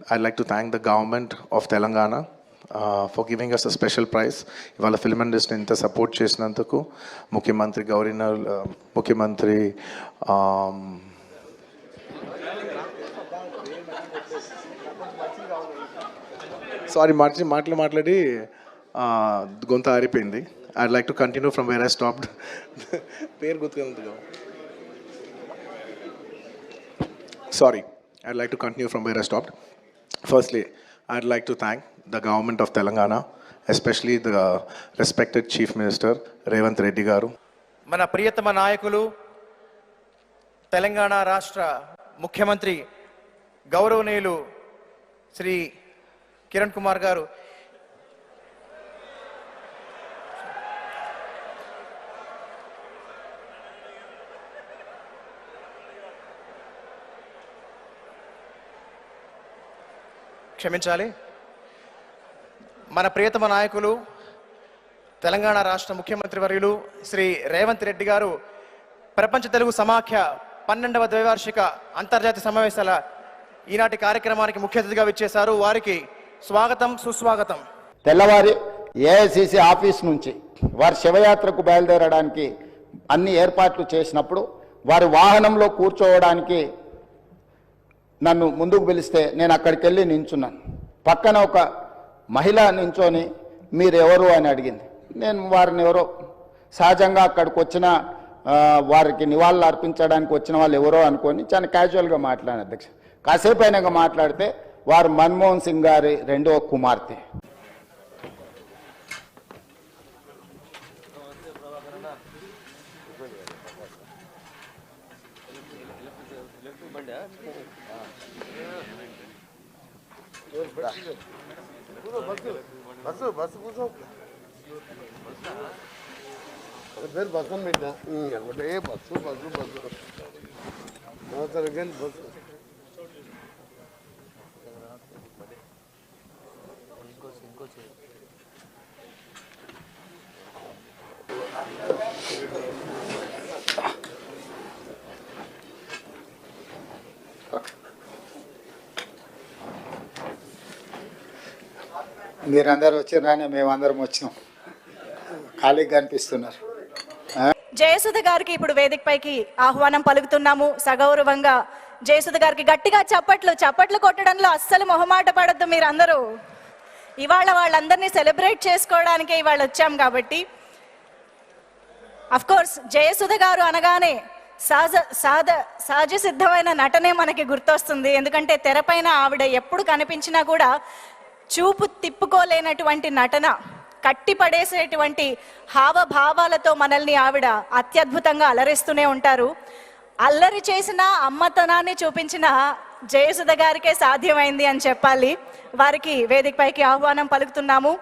I'd like to thank the government of Telangana for giving us a special prize. ఇవాళ film industry ఇంత support చేసినందుకు ముఖ్యమంత్రి governor ముఖ్యమంత్రి sorry మాట్లాడి గొంత ఆరిపోయింది. I'd like to continue from where I stopped. పేరు గుర్తుకుంది. Sorry, I'd like to continue from where I stopped. Firstly, I'd like to thank the government of Telangana, especially the respected Chief Minister Revanth Reddy garu. మన ప్రియతమ నాయకులు తెలంగాణ రాష్ట్ర ముఖ్యమంత్రి గౌరవనీయులు శ్రీ కిరణ్ కుమార్ గారు క్షమించాలి. మన ప్రియతమ నాయకులు తెలంగాణ రాష్ట్ర ముఖ్యమంత్రి వర్యులు శ్రీ రేవంత్ రెడ్డి గారు ప్రపంచ తెలుగు సమాఖ్య 12వ ద్వైవార్షిక అంతర్జాతీయ సమావేశాల ఈనాటి కార్యక్రమానికి ముఖ్య అతిథిగా విచ్చేశారు. వారికి స్వాగతం, సుస్వాగతం. తెల్లవారి ఏఐసిసి ఆఫీస్ నుంచి వారి శివయాత్రకు బయలుదేరడానికి అన్ని ఏర్పాట్లు చేసినప్పుడు వారి వాహనంలో కూర్చోవడానికి నన్ను ముందుకు పిలిస్తే నేను అక్కడికి వెళ్ళి నించున్నాను. పక్కన ఒక మహిళ నించొని మీరెవరు అని అడిగింది. నేను వారిని ఎవరో సహజంగా అక్కడికి వచ్చిన వారికి నివాళులు అర్పించడానికి వచ్చిన వాళ్ళు ఎవరో అనుకొని చాలా క్యాజువల్గా మాట్లాడాను అధ్యక్ష. కాసేపు అయినాక మాట్లాడితే వారు మన్మోహన్ సింగ్ గారి రెండవ కుమార్తె. బస్సు బస్సు కూర్చో పేరు బస్సు పెట్టా ఒకటే బస్సు బస్సు బస్సు కానీ బస్సు మీరందరూ వచ్చినారని మేమందరం వచ్చినాం. ఖాళీగా అనిపిస్తున్నారు. జయసుధ గారికి ఇప్పుడు వేదిక పైకి ఆహ్వానం పలుకుతున్నాము. సగౌరవంగా జయసుధ గారికి గట్టిగా చప్పట్లు కొట్టడంలో అస్సలు మొహమాట పడద్దు మీరందరూ. ఇవాళ వాళ్ళందరినీ సెలబ్రేట్ చేసుకోవడానికే ఇవాళ వచ్చాం కాబట్టి అఫ్ కోర్స్ జయసుధ గారు అనగానే సహజ సిద్ధమైన నటనే మనకి గుర్తొస్తుంది. ఎందుకంటే తెరపైన ఆవిడ ఎప్పుడు కనిపించినా కూడా చూపు తిప్పుకోలేనటువంటి నటన, కట్టిపడేసేటువంటి హావభావాలతో మనల్ని ఆవిడ అత్యద్భుతంగా అలరిస్తూనే ఉంటారు. అల్లరి చేసిన అమ్మతనాన్ని చూపించిన జయసుధ గారికే సాధ్యమైంది అని చెప్పాలి. వారికి వేదికపైకి ఆహ్వానం పలుకుతున్నాము.